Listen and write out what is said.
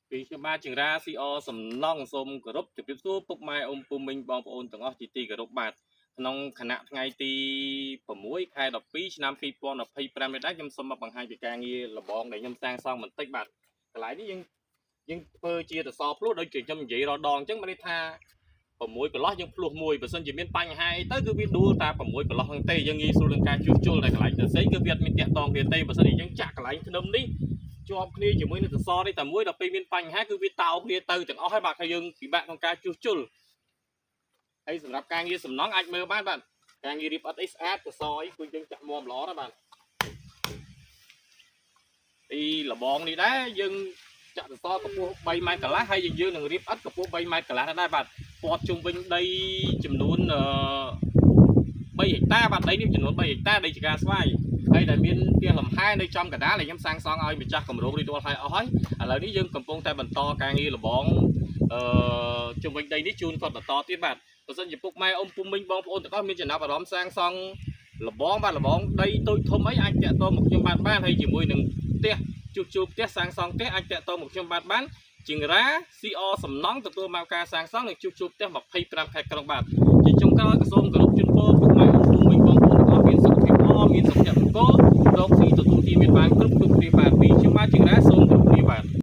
ពីខ្ញុំបាទជាងរាស៊ីអសំណងសូមគោរពជម្រាបសួរពុកម៉ែអ៊ំពូមីងបងប្អូនទាំងអស់ជាទីគោរពបាទក្នុងគណៈថ្ងៃទី6 ខែ 12 ឆ្នាំ 2025 នេះដែរខ្ញុំសូមមកបង្ហាញពីការងារលបងដែលខ្ញុំសាងសង់បន្តិចបាទកន្លែងនេះយើងធ្វើជាសសរភ្លោះដូចជាខ្ញុំនិយាយរដងអញ្ចឹងមានន័យថា6ប្រឡោះយើងភ្លោះមួយបើសិនជាមានបញ្ហាអីទៅគឺវាដួលតែ6ប្រឡោះហ្នឹងទេយើងងាយស្រួលនឹងការជួសជុលតែកន្លែងផ្សេងគឺវាអត់មានតាក់ទងគ្នាទេបើសិនជាយើងចាក់កន្លែងធ្នឹមនេះជាប់គ្នាជាមួយនឹងសសរនេះតែមួយដល់ពេលមានបញ្ហាគឺវាតោគ្នាទៅទាំងអស់ហើយបាទហើយយើងពិបាកក្នុងការជួសជុលហើយសម្រាប់ការងារសំណង់អាចមើលបានបាទការងាររៀបអត់អីស្អាតសសរអីគឺយើងចាក់មាំល្អណាស់បាទពីលបងនេះដែរយើងចាក់សសរកម្ពស់3ម៉ែត្រកន្លះហើយយើងនឹងរៀបអត់កម្ពស់3ម៉ែត្រកន្លះដែរបាទព័ទ្ធជុំវិញដីចំនួន3ហិកតាបាទដីនេះចំនួន3ហិកតាដីចកាស្វាយហើយដែលមានផ្ទះលំហែនៅចំកណ្ដាលដែលខ្ញុំសាងសង់ឲ្យម្ចាស់គម្រោងរីរាល់ហើយអស់ហើយឥឡូវនេះយើងកំពុងតែបន្តការងារលបងជុំវិញដីនេះជូនគាត់បន្តទៀតបាទបើសិនជាពុកម៉ែអ៊ំពុំមីងបងប្អូនទាំងអស់មានចំណាប់អារម្មណ៍សាងសង់លបងបាទលបងដីតូចធំអីអាចតាក់ទងមកខ្ញុំបានហើយជាមួយនឹងផ្ទះជួសជុលផ្ទះសាងសង់ផ្ទះអាចតាក់ទងមកខ្ញុំបានជាងរាស៊ីអសំណង់ទទួលមកការសាងសង់និងជួសជុលផ្ទះ25ខេត្តក្រុងបាទជាចុងក្រោយក៏សូ